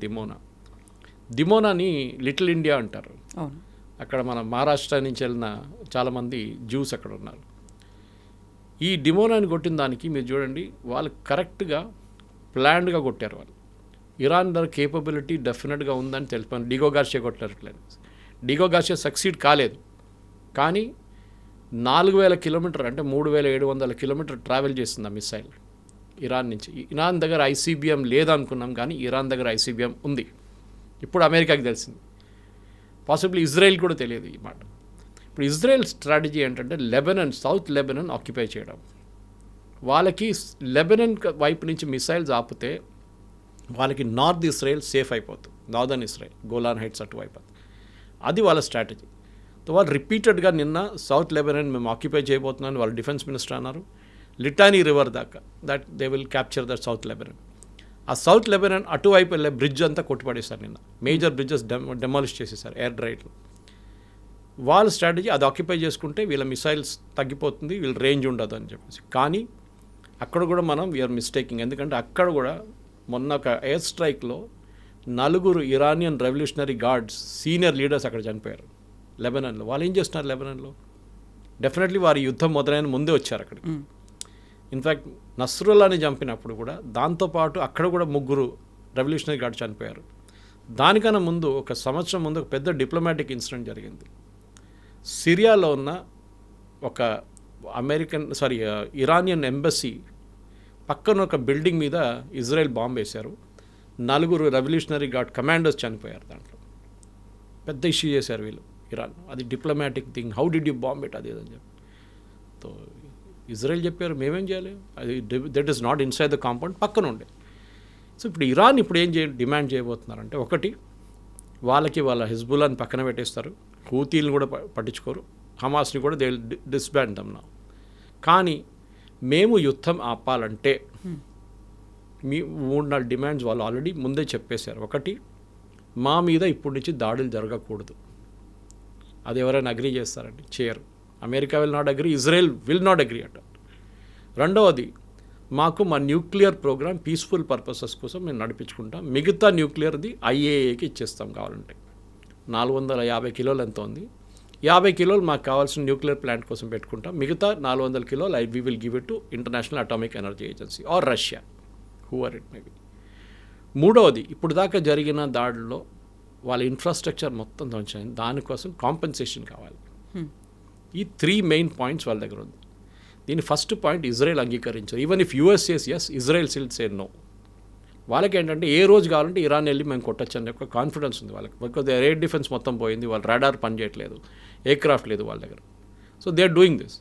డిమోనాని లిటిల్ ఇండియా అంటారు. అక్కడ మన మహారాష్ట్ర నుంచి వెళ్ళిన చాలామంది జ్యూస్ అక్కడ ఉన్నారు. ఈ డిమోనాని కొట్టిన దానికి మీరు చూడండి, వాళ్ళు కరెక్ట్గా ప్లాన్డ్గా కొట్టారు. వాళ్ళు ఇరాన్ దగ్గర కేపబిలిటీ డెఫినెట్గా ఉందని తెలిపాను. డిగో గార్షియా కొట్టారు. డిగో గార్షియా సక్సీడ్ కాలేదు, కానీ 4000 కిలోమీటర్ అంటే 3700 కిలోమీటర్ ట్రావెల్ చేస్తుంది ఆ మిసైల్ ఇరాన్ నుంచి. ఇరాన్ దగ్గర ఐసీబీఎం లేదనుకున్నాం, కానీ ఇరాన్ దగ్గర ఐసీబీఎం ఉంది. ఇప్పుడు అమెరికాకి తెలిసింది, పాసిబ్లీ ఇజ్రాయెల్ కూడా తెలియదు ఈ మాట. ఇప్పుడు ఇజ్రాయెల్ స్ట్రాటజీ ఏంటంటే లెబనన్, సౌత్ లెబనన్ ఆక్యుపై చేయడం. వాళ్ళకి లెబనన్ వైపు నుంచి మిసైల్స్ ఆపితే వాళ్ళకి నార్త్ ఇజ్రాయెల్ సేఫ్ అయిపోతుంది, నార్దర్న్ ఇజ్రాయెల్, గోలాన్ హైట్స్ అటువైపు. అది వాళ్ళ స్ట్రాటజీ. సో వాళ్ళు రిపీటెడ్గా నిన్న సౌత్ లెబనన్ మేము ఆక్యుపై చేయబోతున్నాను వాళ్ళ డిఫెన్స్ మినిస్టర్ అన్నారు. లిటానీ రివర్ దాకా that they will capture that south Lebanon. ఆ సౌత్ లెబనన్ అటువైపు వెళ్ళే బ్రిడ్జ్ అంతా కొట్టుపడేశారు నిన్న. మేజర్ బ్రిడ్జెస్ డెమాలిష్ చేసేసారు ఎయిర్ రైడ్లో. వాళ్ళ స్ట్రాటజీ అది ఆక్యుపై చేసుకుంటే వీళ్ళ మిసైల్స్ తగ్గిపోతుంది, వీళ్ళ రేంజ్ ఉండదు అని చెప్పేసి. కానీ అక్కడ కూడా మనం వీఆర్ మిస్టేకింగ్. ఎందుకంటే అక్కడ కూడా మొన్న ఒక ఎయిర్ స్ట్రైక్లో 4 Iranian revolutionary guards senior leaders అక్కడ చనిపోయారు లెబనాన్లో. వాళ్ళు ఏం చేస్తున్నారు లెబనాన్లో? డెఫినెట్లీ వారి యుద్ధం మొదలైన ముందే వచ్చారు అక్కడికి. ఇన్ఫ్యాక్ట్ నస్రుల్లాని చంపినప్పుడు కూడా దాంతోపాటు అక్కడ కూడా 3 రెవల్యూషనరీ గార్డ్ చనిపోయారు. దానికన్నా ముందు ఒక సంవత్సరం ముందు ఒక పెద్ద డిప్లొమాటిక్ ఇన్సిడెంట్ జరిగింది. సిరియాలో ఉన్న ఒక ఇరానియన్ ఎంబసీ పక్కన ఒక బిల్డింగ్ మీద ఇజ్రాయెల్ బాంబ్ వేశారు. 4 రెవల్యూషనరీ గార్డ్ కమాండర్స్ చనిపోయారు. దాంట్లో పెద్ద ఇష్యూ చేశారు వీళ్ళు ఇరాన్. అది diplomatic thing, how did you bomb it, అది అని చెప్పి. సో ఇజ్రాయెల్ చెప్పారు మేమేం చేయాలి, అది that is not inside the compound, పక్కన ఉండే. సో ఇప్పుడు ఇరాన్ ఇప్పుడు ఏం డిమాండ్ చేయబోతున్నారంటే, ఒకటి వాళ్ళకి వాళ్ళ హిజ్బుల్లాని పక్కన పెట్టేస్తారు, హూతీలను కూడా పట్టించుకోరు, హమాస్ని కూడా దే డిస్బ్యాండ్ దమ్ నౌ. కానీ మేము యుద్ధం ఆపాలంటే మీ 3-4 డిమాండ్స్ వాళ్ళు ఆల్రెడీ ముందే చెప్పేశారు. ఒకటి, మా మీద ఇప్పటి నుంచి దాడులు జరగకూడదు. అది ఎవరైనా అగ్రీ చేస్తారండి? చేయరు. America will not agree, Israel will not agree అట. రెండవది, మాకు మా న్యూక్లియర్ ప్రోగ్రామ్ పీస్ఫుల్ పర్పసెస్ కోసం మేము నడిపించుకుంటాం, మిగతా న్యూక్లియర్ది ఐఏఏకి ఇచ్చేస్తాం కావాలంటే. 450 కిలోలు ఎంత ఉంది, 50 కిలోలు మాకు కావాల్సిన న్యూక్లియర్ ప్లాంట్ కోసం పెట్టుకుంటాం, మిగతా 400 కిలోలు we will give it to International Atomic Energy Agency or Russia, whoever it may be. మూడవది, ఇప్పుడు దాకా జరిగిన దాడుల్లో వాళ్ళ ఇన్ఫ్రాస్ట్రక్చర్ మొత్తం ధ్వంసమైంది, దానికోసం కాంపెన్సేషన్ కావాలి. ఈ 3 మెయిన్ పాయింట్స్ వాళ్ళ దగ్గర ఉంది. దీని ఫస్ట్ పాయింట్ ఇజ్రాయెల్ అంగీకరించారు. Even if US says yes, Israel still say no. వాళ్ళకి ఏంటంటే ఏ రోజు కావాలంటే ఇరాన్ వెళ్ళి మేము కొట్టచ్చు అనే ఒక కాన్ఫిడెన్స్ ఉంది వాళ్ళకి. బికాజ్ ఎయిర్ డిఫెన్స్ మొత్తం పోయింది, వాళ్ళ రాడార్ పనిచేయట్లేదు, ఎయిర్ క్రాఫ్ట్ లేదు వాళ్ళ దగ్గర. So they are doing this.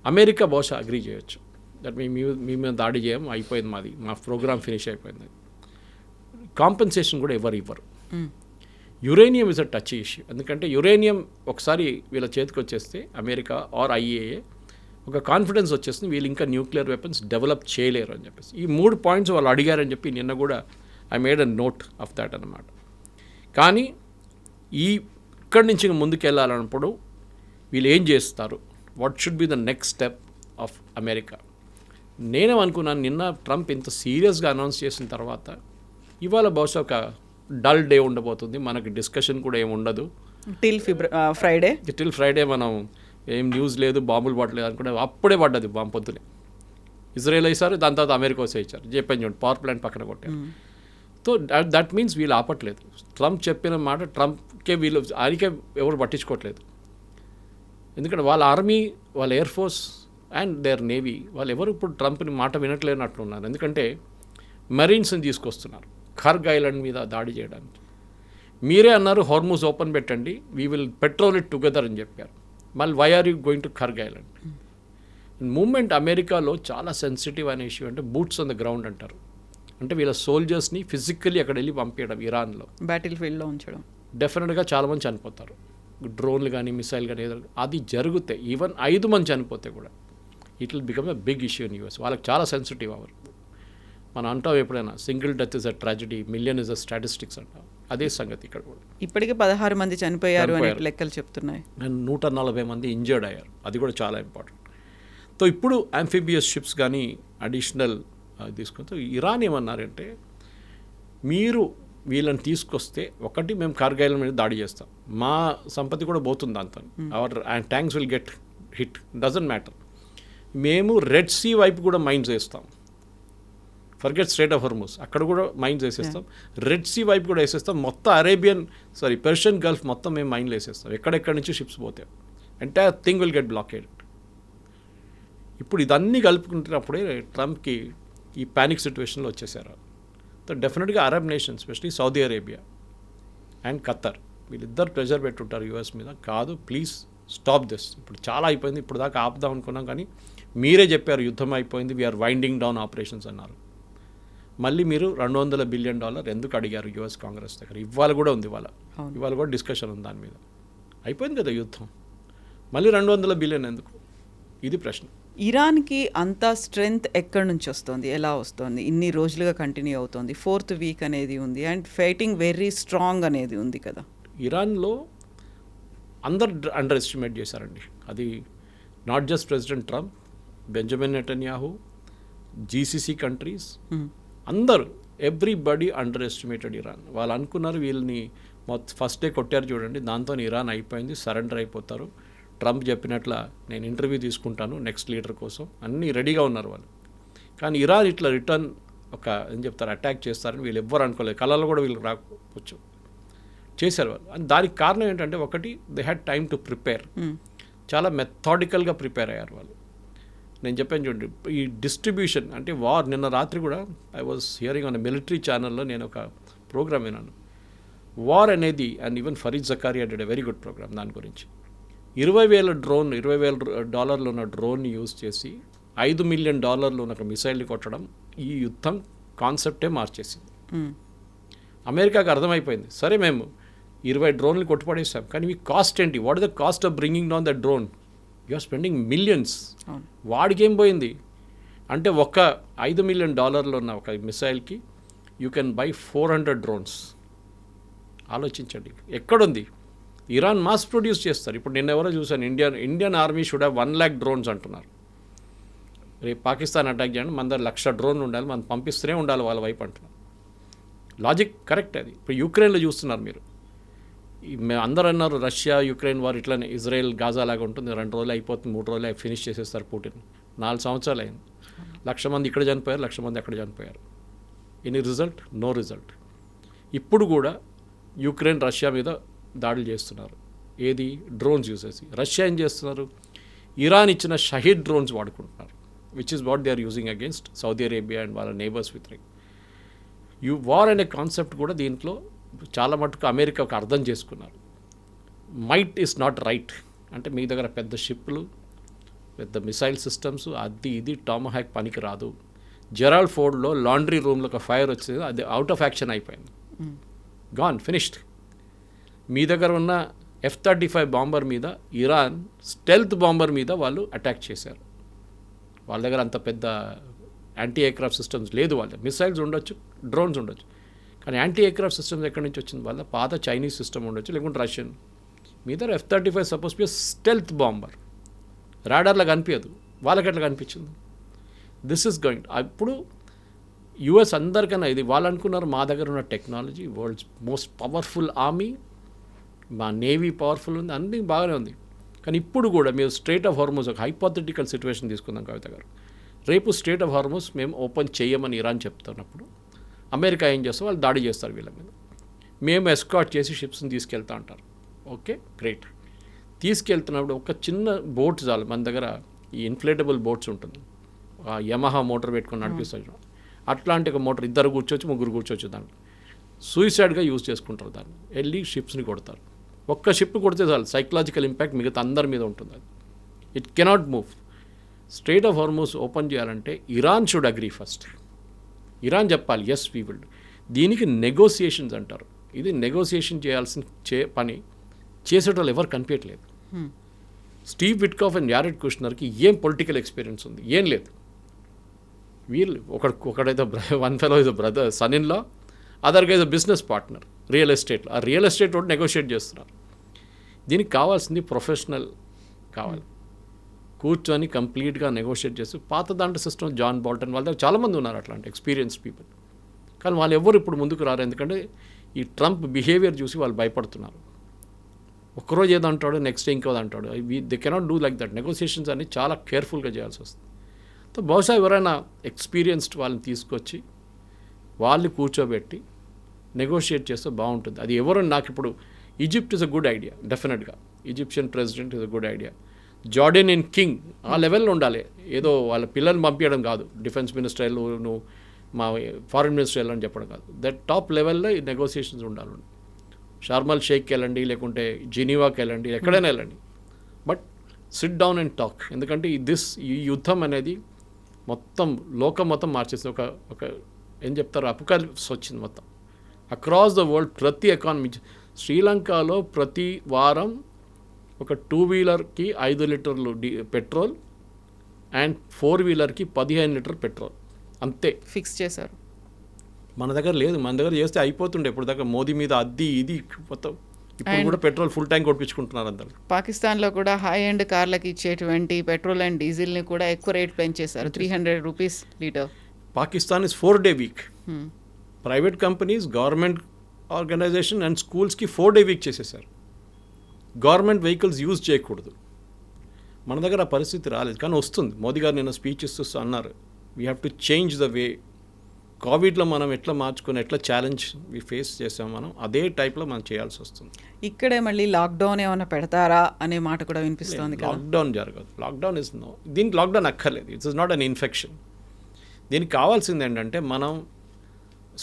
America బహుశా అగ్రీ చేయొచ్చు దట్ మీ మీద దాడి చేయం, అయిపోయింది మాది, మా ప్రోగ్రామ్ ఫినిష్ అయిపోయింది. కాంపెన్సేషన్ కూడా ఎవరు ఇవ్వరు. Uranium is a touch issue. ఎందుకంటే యురేనియం ఒకసారి వీళ్ళ చేతికి వచ్చేస్తే అమెరికా ఆర్ ఐఏఏ ఒక కాన్ఫిడెన్స్ వచ్చేస్తుంది, వీళ్ళు ఇంకా న్యూక్లియర్ వెపన్స్ డెవలప్ చేయలేరు అని చెప్పేసి. ఈ 3 పాయింట్స్ వాళ్ళు అడిగారని చెప్పి నిన్న కూడా I made a note of that అన్నమాట. కానీ ఇక్కడి నుంచి ముందుకు వెళ్ళాలన్నప్పుడు వీళ్ళు ఏం చేస్తారు, what should be the next step of America. నేనేమనుకున్నాను, నిన్న ట్రంప్ ఇంత సీరియస్గా అనౌన్స్ చేసిన తర్వాత ఇవాళ బహుశా ఒక డల్ డే ఉండబోతుంది, మనకి డిస్కషన్ కూడా ఏమి ఉండదు టిల్ ఫ్రైడే మనం ఏం న్యూస్ లేదు, బాంబులు పడలేదు అనుకుంటే అప్పుడే పడ్డది బాంబు పొద్దునే. ఇజ్రాయెల్ వేసారు, దాని తర్వాత అమెరికా వచ్చి ఇచ్చారు, చెప్పాను చూడండి, పవర్ ప్లాంట్ పక్కన కొట్టారు. సో దట్ మీన్స్ వీళ్ళు ఆపట్లేదు. ట్రంప్ చెప్పిన మాట ట్రంప్కే వీళ్ళు ఆయనకే ఎవరు పట్టించుకోవట్లేదు. ఎందుకంటే వాళ్ళ ఆర్మీ, వాళ్ళ air force and their navy వాళ్ళు ఎవరు ఇప్పుడు ట్రంప్ని మాట వినట్లేనట్లున్నారు. ఎందుకంటే మరీన్స్ని తీసుకొస్తున్నారు ఖర్గ్ ఐలాండ్ మీద దాడి చేయడానికి. మీరే అన్నారు హార్మూజ్ ఓపెన్ పెట్టండి, we will patrol it together అని చెప్పారు. మళ్ళీ why are you going to Kharg Island? Moment అమెరికాలో చాలా సెన్సిటివ్ అనే ఇష్యూ అంటే బూట్స్ ఆన్ ద గ్రౌండ్ అంటారు. అంటే వీళ్ళ సోల్జర్స్ని ఫిజికల్లీ అక్కడ వెళ్ళి పంపించడం, ఇరాన్లో బ్యాటిల్ ఫీల్డ్లో ఉంచడం. డెఫినెట్గా చాలామంది చనిపోతారు, డ్రోన్లు కానీ మిసైల్ కానీ ఏదో అది జరిగితే ఈవెన్ 5 మంది చనిపోతే కూడా it will become a big issue in US. వాళ్ళకి చాలా సెన్సిటివ్ అవర్. మనం అంటాం ఎప్పుడైనా single death is a tragedy, million is a statistics అంటాం. అదే సంగతి ఇక్కడ కూడా. ఇప్పటికే 16 మంది చనిపోయారు అని లెక్కలు చెప్తున్నాయి, 140 మంది ఇంజర్డ్ అయ్యారు. అది కూడా చాలా ఇంపార్టెంట్. సో ఇప్పుడు ఆంఫిబియస్ షిప్స్ కానీ అడిషనల్ తీసుకుంటే ఇరాన్ ఏమన్నారంటే, మీరు వీళ్ళని తీసుకొస్తే ఒకటి మేము కార్గిల్ మీద దాడి చేస్తాం, మా సంపత్తి కూడా పోతుంది దాంతో, our tanks will get hit, doesn't matter. మేము రెడ్ సీ వైపు కూడా మైన్స్ వేస్తాం, ఫర్గెట్ స్ట్రైట్ ఆఫ్ హార్మూజ్, అక్కడ కూడా మైన్స్ వేసేస్తాం, రెడ్ సీ వైపు కూడా వేసేస్తాం, మొత్తం పర్షియన్ గల్ఫ్ మొత్తం మేము మైన్లు వేసేస్తాం, ఎక్కడెక్కడి నుంచి షిప్స్ పోతాయి, entire thing will get blockade. ఇప్పుడు ఇదన్నీ కలుపుకుంటున్నప్పుడే ట్రంప్కి ఈ ప్యానిక్ సిచ్యువేషన్లో వచ్చేసారు. సో డెఫినెట్గా Arab nations, especially Saudi Arabia and Khattar, వీళ్ళిద్దరు ప్రెజర్ పెట్టుంటారు యూఎస్ మీద, కాదు ప్లీజ్ స్టాప్ దిస్, ఇప్పుడు చాలా అయిపోయింది, ఇప్పుడు దాకా ఆపుదాం అనుకున్నాం కానీ మీరే చెప్పారు యుద్ధం అయిపోయింది, వీఆర్ వైండింగ్ డౌన్ ఆపరేషన్స్ అన్నారు. మళ్ళీ మీరు $200 బిలియన్ ఎందుకు అడిగారు యూఎస్ కాంగ్రెస్ దగ్గర? ఇవాళ కూడా ఉంది, ఇవాళ కూడా డిస్కషన్ ఉంది దాని మీద. అయిపోయింది కదా యుద్ధం, మళ్ళీ $200 బిలియన్ ఎందుకు? ఇది ప్రశ్న. ఇరాన్కి అంత స్ట్రెంగ్త్ ఎక్కడి నుంచి వస్తుంది, ఎలా వస్తుంది? ఇన్ని రోజులుగా కంటిన్యూ అవుతుంది, 4th వీక్ అనేది ఉంది, అండ్ ఫైటింగ్ వెరీ స్ట్రాంగ్ అనేది ఉంది కదా. ఇరాన్లో అందరు అండర్ ఎస్టిమేట్ చేశారండి. అది not just president Trump, Benjamin Netanyahu, GCC countries, అందరూ ఎవ్రీబడి అండర్ ఎస్టిమేటెడ్ ఇరాన్. వాళ్ళు అనుకున్నారు వీళ్ళని ఫస్ట్ డే కొట్టారు చూడండి, దాంతో ఇరాన్ అయిపోయింది, సరెండర్ అయిపోతారు, ట్రంప్ చెప్పినట్ల నేను ఇంటర్వ్యూ తీసుకుంటాను నెక్స్ట్ లీడర్ కోసం, అన్నీ రెడీగా ఉన్నారు వాళ్ళు. కానీ ఇరాన్ ఇట్లా రిటర్న్ ఏం చెప్తారు అటాక్ చేస్తారని వీళ్ళు ఎవ్వరు అనుకోలేదు, కళలో కూడా వీళ్ళు రాకపోవచ్చు, చేశారు వాళ్ళు. అని దానికి కారణం ఏంటంటే, ఒకటి they had time to prepare, చాలా మెథాడికల్గా ప్రిపేర్ అయ్యారు వాళ్ళు. నేను చెప్పాను చూడండి, ఈ డిస్ట్రిబ్యూషన్ అంటే వార్, నిన్న రాత్రి కూడా I was hearing on military ఛానల్లో నేను ఒక ప్రోగ్రామ్ విన్నాను, వార్ అనేది, and even Fareed Zakaria did a very good program దాని గురించి. $20,000 ఉన్న డ్రోన్ని యూజ్ చేసి $5 మిలియన్ ఉన్న ఒక మిసైల్ని కొట్టడం ఈ యుద్ధం కాన్సెప్టే మార్చేసింది. అమెరికాకి అర్థమైపోయింది, సరే మేము 20 డ్రోన్లు కొట్టుపడేసాం, కానీ మీ కాస్ట్ ఏంటి? What is the cost of bringing down the drone? You are spending millions. వాడికేం పోయింది అంటే, ఒక $5 మిలియన్ ఉన్న ఒక మిసైల్కి యూ కెన్ బై 400 డ్రోన్స్. ఆలోచించండి ఎక్కడుంది. ఇరాన్ మాస్ ప్రొడ్యూస్ చేస్తారు. ఇప్పుడు నిన్న ఎవరో చూసాను, Indian army should have 1 lakh drones అంటున్నారు. రేపు పాకిస్తాన్ అటాక్ చేయండి, మన దగ్గర 1,00,000 డ్రోన్లు ఉండాలి, మనం పంపిస్తూనే ఉండాలి వాళ్ళ వైపు అంటున్నారు. లాజిక్ కరెక్ట్ అది. ఇప్పుడు యుక్రెయిన్లో చూస్తున్నారు మీరు, మేము అందరూ అన్నారు రష్యా యుక్రెయిన్ వారు ఇట్లానే ఇజ్రాయెల్ గాజా లాగా ఉంటుంది, 2 రోజులు అయిపోతుంది, 3 రోజులు ఫినిష్ చేసేస్తారు పుటిన్. 4 సంవత్సరాలు అయింది, 1,00,000 మంది ఇక్కడ చనిపోయారు, 1,00,000 మంది అక్కడ చనిపోయారు. Any result? No result. ఇప్పుడు కూడా యుక్రెయిన్ రష్యా మీద దాడులు చేస్తున్నారు, ఏది డ్రోన్స్ యూజ్ చేసి. రష్యా ఏం చేస్తున్నారు, ఇరాన్ ఇచ్చిన షహీద్ డ్రోన్స్ వాడుకుంటున్నారు, which is what they are using against Saudi Arabia and వాళ్ళ నేబర్స్ విత్ రింగ్. వార్ అనే కాన్సెప్ట్ కూడా దీంట్లో చాలా మటుకు అమెరికా ఒక అర్థం చేసుకున్నారు. మైట్ ఈస్ నాట్ రైట్ అంటే మీ దగ్గర పెద్ద షిప్లు, పెద్ద మిసైల్ సిస్టమ్స్, అది ఇది టామహాక్ పనికి రాదు. జెరాల్డ్ ఫోర్డ్లో లాండ్రీ రూమ్లో ఒక ఫైర్ వచ్చింది, అది అవుట్ ఆఫ్ యాక్షన్ అయిపోయింది, గాన్ ఫినిష్డ్. మీ దగ్గర ఉన్న F-35 బాంబర్ మీద ఇరాన్ స్టెల్త్ బాంబర్ మీద వాళ్ళు అటాక్ చేశారు. వాళ్ళ దగ్గర అంత పెద్ద యాంటీ ఎయిర్క్రాఫ్ట్ సిస్టమ్స్ లేదు. వాళ్ళ మిసైల్స్ ఉండొచ్చు, డ్రోన్స్ ఉండొచ్చు, కానీ యాంటీ ఎయిర్క్రాఫ్ట్ సిస్టమ్స్ ఎక్కడి నుంచి వచ్చింది? వాళ్ళ పాత చైనీస్ సిస్టమ్ ఉండొచ్చు, లేకుంటే రష్యన్. మీ దగ్గర F-35 suppose be stealth bomber, రాడార్లా కనిపించదు, వాళ్ళకి ఎట్లా కనిపించింది? This is going. అప్పుడు యుఎస్ అందరికన్నా ఇది వాళ్ళు అనుకున్నారు, మా దగ్గర ఉన్న technology world's most powerful army, మా నేవీ పవర్ఫుల్ ఉంది, అన్నీ బాగానే ఉంది. కానీ ఇప్పుడు కూడా మీరు స్ట్రేట్ ఆఫ్ హార్మోస్ ఒక హైపోథెటికల్ సిచ్యువేషన్ తీసుకుందాం కవిత గారు. రేపు స్ట్రేట్ ఆఫ్ హార్మోస్ మేము ఓపెన్ చేయమని ఇరాన్ చెప్తున్నప్పుడు అమెరికా ఏం చేస్తాం? వాళ్ళు దాడి చేస్తారు వీళ్ళ మీద. మేము ఎస్కాట్ చేసి షిప్స్ని తీసుకెళ్తా అంటారు. Okay, great. తీసుకెళ్తున్నప్పుడు ఒక చిన్న బోట్ చాలు. మన దగ్గర ఈ ఇన్ఫ్లేటబుల్ బోట్స్ ఉంటుంది, యమహా మోటార్ పెట్టుకొని నడిపిస్తారు. అట్లాంటి ఒక మోటార్ ఇద్దరు కూర్చోవచ్చు, ముగ్గురు కూర్చోవచ్చు. దాంట్లో సూయిసైడ్గా యూజ్ చేసుకుంటారు. దాన్ని వెళ్ళి షిప్స్ని కొడతారు. ఒక్క షిప్ కొడితే చాలు, సైకలాజికల్ ఇంపాక్ట్ మిగతా అందరి మీద ఉంటుంది. అది it cannot move. Strait of Hormuz open చేయాలంటే Iran should agree first. Iran చెప్పాలి ఎస్ వీ విల్. దీనికి నెగోసియేషన్స్ అంటారు. ఇది నెగోసియేషన్ చేయాల్సిన పని చేసేటోళ్ళు ఎవరు కనిపించట్లేదు. స్టీవ్ విట్కాఫ్ అండ్ యారెడ్ కుష్నర్కి ఏం పొలిటికల్ ఎక్స్పీరియన్స్ ఉంది? ఏం లేదు. వీళ్ళు ఒకడైతే one fellow is brother, son in law, other guys business partner real ఎస్టేట్లో. ఆ రియల్ ఎస్టేట్ తోటి నెగోషియేట్ చేస్తున్నారు. దీనికి కావాల్సింది ప్రొఫెషనల్ కావాలి, కూర్చొని కంప్లీట్గా నెగోషియేట్ చేసి. పాత దాంట్లో సిస్టమ్ జాన్ బోల్టన్ వాళ్ళ దగ్గర చాలామంది ఉన్నారు అట్లాంటి ఎక్స్పీరియన్స్ పీపుల్, కానీ వాళ్ళు ఎవరు ఇప్పుడు ముందుకు రారు. ఎందుకంటే ఈ ట్రంప్ బిహేవియర్ చూసి వాళ్ళు భయపడుతున్నారు. ఒక్కరోజు ఏదో అంటాడు, నెక్స్ట్ డే ఇంకోది అంటాడు. They cannot do like that. Negotiations అన్ని చాలా కేర్ఫుల్గా చేయాల్సి వస్తుంది. సో బహుశా ఎవరైనా ఎక్స్పీరియన్స్డ్ వాళ్ళని తీసుకొచ్చి వాళ్ళు కూర్చోబెట్టి నెగోషియేట్ చేస్తే బాగుంటుంది. అది ఎవరు నాకు ఇప్పుడు Egypt is a good idea, డెఫినెట్గా Egyptian president is a good idea. Jordanian king ఆ లెవెల్లో ఉండాలి. ఏదో వాళ్ళ పిల్లల్ని పంపించడం కాదు, డిఫెన్స్ మినిస్టర్ నువ్వు మా ఫారిన్ మినిస్టర్ వెళ్ళని చెప్పడం కాదు. దట్ టాప్ లెవెల్లో ఈ నెగోసియేషన్స్ ఉండాలి. షార్మల్ షేక్కి వెళ్ళండి, లేకుంటే జెనీవాకి వెళ్ళండి, ఎక్కడైనా వెళ్ళండి, but SIT down and talk. ఎందుకంటే ఈ యుద్ధం అనేది మొత్తం లోకం మొత్తం మార్చేస్తుంది. ఒక ఏం చెప్తారు, అపోకాలిప్స్ వచ్చింది మొత్తం అక్రాస్ ద వరల్డ్. ప్రతి ఎకానమీ, శ్రీలంకలో ప్రతి వారం ఒక 2 వీలర్కి 5 లీటర్లు పెట్రోల్ అండ్ 4 వీలర్కి 15 లీటర్ పెట్రోల్ అంతే ఫిక్స్ చేశారు. మన దగ్గర లేదు. మన దగ్గర చేస్తే అయిపోతుండే ఇప్పుడు దాకా. మోదీ మీద అది ఇది మొత్తం. ఇప్పుడు కూడా పెట్రోల్ ఫుల్ ట్యాంక్ కొట్టించుకుంటున్నారు అందరు. పాకిస్తాన్లో కూడా హై ఎండ్ కార్లకి ఇచ్చేటువంటి పెట్రోల్ అండ్ డీజిల్ని కూడా ఎక్కువ రేట్ పెంచేశారు, 300 rupees litre. Pakistan is 4-day week. Private companies, government organisation and స్కూల్స్కి 4-day వీక్ చేసేసారు. గవర్నమెంట్ వెహికల్స్ యూజ్ చేయకూడదు. మన దగ్గర ఆ పరిస్థితి రాలేదు, కానీ వస్తుంది. మోదీ గారు నిన్న స్పీచ్ ఇస్తూ అన్నారు, we have to change the way. కోవిడ్లో మనం ఎట్లా మార్చుకొని ఎట్లా ఛాలెంజ్ ఫేస్ చేసాం, మనం అదే టైప్లో మనం చేయాల్సి వస్తుంది. ఇక్కడే మళ్ళీ లాక్డౌన్ ఏమైనా పెడతారా అనే మాట కూడా వినిపిస్తుంది. లాక్డౌన్ జరగదు. Lockdown is no. దీనికి లాక్డౌన్ అక్కర్లేదు. It's not an infection. దీనికి కావాల్సింది ఏంటంటే మనం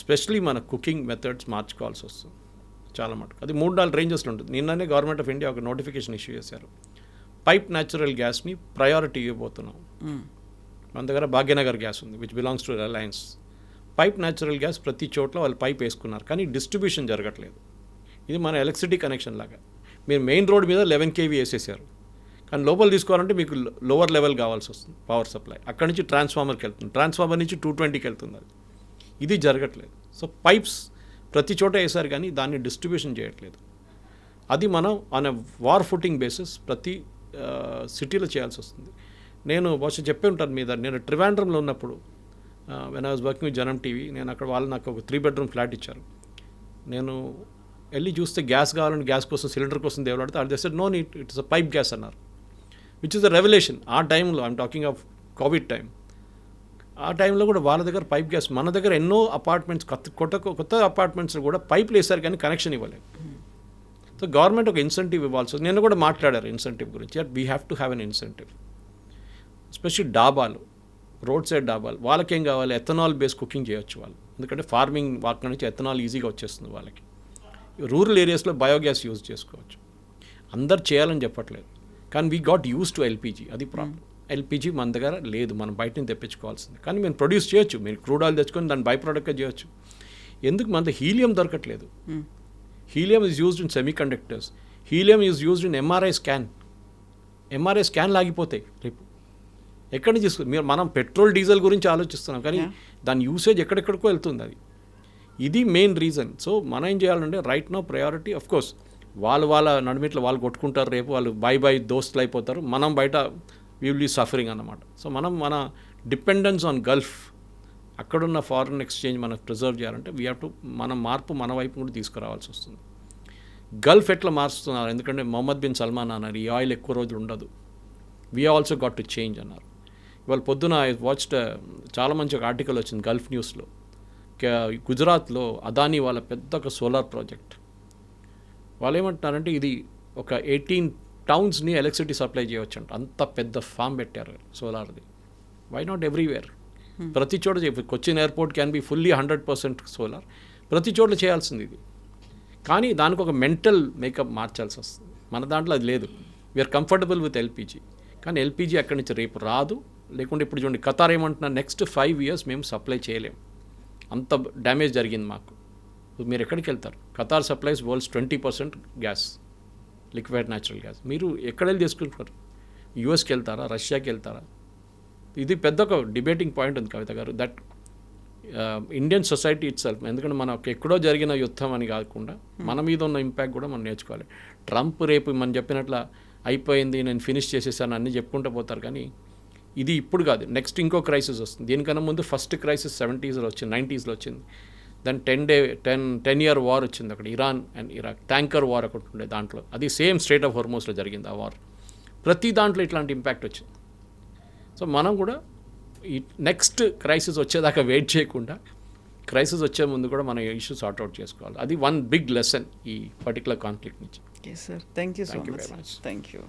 స్పెషలీ మన కుకింగ్ మెథడ్స్ మార్చుకోవాల్సి వస్తుంది చాలా మటుకు. అది 3-4 రేంజెస్లో ఉంటుంది. నిన్ననే గవర్నమెంట్ ఆఫ్ ఇండియా ఒక నోటిఫికేషన్ ఇష్యూ చేశారు. పైప్ న్యాచురల్ గ్యాస్ని ప్రయారిటీ ఇవ్వబోతున్నాం. మన దగ్గర భాగ్యనగర్ గ్యాస్ ఉంది, which belongs to Reliance. Pipe natural gas ప్రతి చోట్ల వాళ్ళు పైప్ వేసుకున్నారు, కానీ డిస్ట్రిబ్యూషన్ జరగట్లేదు. ఇది మన ఎలక్ట్రిసిటీ కనెక్షన్ లాగా. మీరు మెయిన్ రోడ్ మీద 11 kV వేసేసారు, కానీ లోపల తీసుకోవాలంటే మీకు లోవర్ లెవెల్ కావాల్సి వస్తుంది పవర్ సప్లై. అక్కడి నుంచి ట్రాన్స్ఫార్మర్కి వెళ్తుంది, ట్రాన్స్ఫార్మర్ నుంచి 220కి వెళ్తుంది. ఇది జరగట్లేదు. సో పైప్స్ ప్రతి చోట వేసారు, కానీ దాన్ని డిస్ట్రిబ్యూషన్ చేయట్లేదు. అది మనం on a war footing basis ప్రతి సిటీలో చేయాల్సి వస్తుంది. నేను బహుశా చెప్పే ఉంటాను మీద, నేను ట్రివాండ్రంలో ఉన్నప్పుడు when I was working with జనం టీవీ, నేను అక్కడ వాళ్ళు నాకు ఒక 3 bedroom ఫ్లాట్ ఇచ్చారు. నేను వెళ్ళి చూస్తే గ్యాస్ కావాలని గ్యాస్ కోసం సిలిండర్ కోసం దేవులాడితే అది తెస్తే no need, it's a pipe gas అన్నారు, విచ్ ఇస్ అ రెవల్యూషన్. ఆ టైంలో I'm talking of COVID time. ఆ టైంలో కూడా వాళ్ళ దగ్గర పైప్ గ్యాస్, మన దగ్గర ఎన్నో అపార్ట్మెంట్స్ కొత్త అపార్ట్మెంట్స్ కూడా పైప్లు వేసారు, కానీ కనెక్షన్ ఇవ్వలేదు. సో గవర్నమెంట్ ఒక ఇన్సెంటివ్ ఇవ్వాల్సి. నేను కూడా మాట్లాడారు ఇన్సెంటివ్ గురించి. We have to have an incentive. Especially డాబాలు రోడ్ సైడ్ డాబాలు, వాళ్ళకేం కావాలి, ఎథనాల్ బేస్ కుకింగ్ చేయొచ్చు వాళ్ళు, ఎందుకంటే ఫార్మింగ్ వాటి నుంచి ఎథనాల్ ఈజీగా వచ్చేస్తుంది వాళ్ళకి. రూరల్ ఏరియాస్లో బయోగ్యాస్ యూజ్ చేసుకోవచ్చు. అందరు చేయాలని చెప్పట్లేదు, కానీ we got use to LPG, అది ప్రాబ్లం. ఎల్పిజి మన దగ్గర లేదు, మనం బయట నుంచి తెప్పించుకోవాల్సింది. కానీ మేము ప్రొడ్యూస్ చేయొచ్చు, మీరు క్రూడ్ ఆయిల్ తెచ్చుకొని దాన్ని బై ప్రోడక్ట్గా చేయొచ్చు. ఎందుకు మన హీలియం దొరకట్లేదు? Helium is used in semiconductors, helium is used in MRI scan లాగిపోతాయి రేపు. ఎక్కడి నుంచి తీసుకు మీరు మనం పెట్రోల్ డీజిల్ గురించి ఆలోచిస్తున్నాం, కానీ దాని యూసేజ్ ఎక్కడెక్కడికో వెళ్తుంది. అది ఇది మెయిన్ రీజన్. సో మనం ఏం చేయాలంటే right no priority, of course వాళ్ళ నడిమిట్లో వాళ్ళు కొట్టుకుంటారు, రేపు వాళ్ళు బై దోస్తులు అయిపోతారు, మనం బయట వీ విల్ బీ సఫరింగ్ అన్నమాట. సో మనం మన డిపెండెన్స్ ఆన్ గల్ఫ్, అక్కడున్న ఫారిన్ ఎక్స్చేంజ్ మనం ప్రిజర్వ్ చేయాలంటే వీ హ్యావ్ టు మన మార్పు మన వైపు కూడా తీసుకురావాల్సి వస్తుంది. గల్ఫ్ ఎట్లా మారుస్తున్నారు, ఎందుకంటే మొహమ్మద్ బిన్ సల్మాన్ అన్నారు ఈ ఆయిల్ ఎక్కువ రోజులు ఉండదు, we also got to change అన్నారు. ఇవాళ పొద్దున ఐ వాచ్డ్ చాలా మంచి ఒక ఆర్టికల్ వచ్చింది గల్ఫ్ న్యూస్లో. గుజరాత్లో అదానీ వాళ్ళ పెద్ద ఒక సోలార్ ప్రాజెక్ట్, వాళ్ళు ఏమంటున్నారంటే ఇది ఒక 18 టౌన్స్ని ఎలక్ట్రిసిటీ సప్లై చేయవచ్చు అంట, అంత పెద్ద ఫామ్ పెట్టారు సోలార్ది. Why not everywhere? ప్రతి చోట Cochin airport can be fully 100% solar, ప్రతి చోట్ల చేయాల్సింది ఇది. కానీ దానికి ఒక మెంటల్ మేకప్ మార్చాల్సి వస్తుంది. మన దాంట్లో అది లేదు. వీఆర్ కంఫర్టబుల్ విత్ ఎల్పిజి, కానీ ఎల్పిజి అక్కడి నుంచి రేపు రాదు. లేకుంటే ఇప్పుడు చూడండి ఖతార్ ఏమంటున్నా, నెక్స్ట్ 5 years మేము సప్లై చేయలేము, అంత డ్యామేజ్ జరిగింది మాకు. మీరు ఎక్కడికి వెళ్తారు? Qatar supplies world's 20% gas, liquid natural gas. మీరు ఎక్కడ వెళ్ళి తీసుకుంటారు? యూఎస్కి వెళ్తారా, రష్యాకి వెళ్తారా? ఇది పెద్ద ఒక డిబేటింగ్ పాయింట్ ఉంది కవిత గారు, that Indian society it self, ఎందుకంటే మనకు ఎక్కడో జరిగిన యుద్ధం అని కాకుండా మన మీద ఉన్న ఇంపాక్ట్ కూడా మనం నేర్చుకోవాలి. ట్రంప్ రేపు మనం చెప్పినట్ల అయిపోయింది, నేను ఫినిష్ చేసేసాను అన్నీ చెప్పుకుంటూ పోతారు, కానీ ఇది ఇప్పుడు కాదు, నెక్స్ట్ ఇంకో క్రైసిస్ వస్తుంది. దీనికన్నా ముందు ఫస్ట్ క్రైసిస్ 70s వచ్చింది, 90s వచ్చింది. దాని 10 year వార్ వచ్చింది అక్కడ, Iran and Iraq tanker war ఒకటి ఉండే, దాంట్లో అది సేమ్ స్ట్రైట్ ఆఫ్ హోర్మోస్లో జరిగింది ఆ వార్. ప్రతి దాంట్లో ఇట్లాంటి ఇంపాక్ట్ వచ్చింది. సో మనం కూడా ఈ నెక్స్ట్ క్రైసిస్ వచ్చేదాకా వెయిట్ చేయకుండా, క్రైసిస్ వచ్చే ముందు కూడా మనం ఇష్యూ సార్ట్అవుట్ చేసుకోవాలి. అది వన్ బిగ్ లెసన్ ఈ పర్టికులర్ కాన్ఫ్లిక్ట్ నుంచి. Okay sir, thank you so Thank you much. very much. Thank you.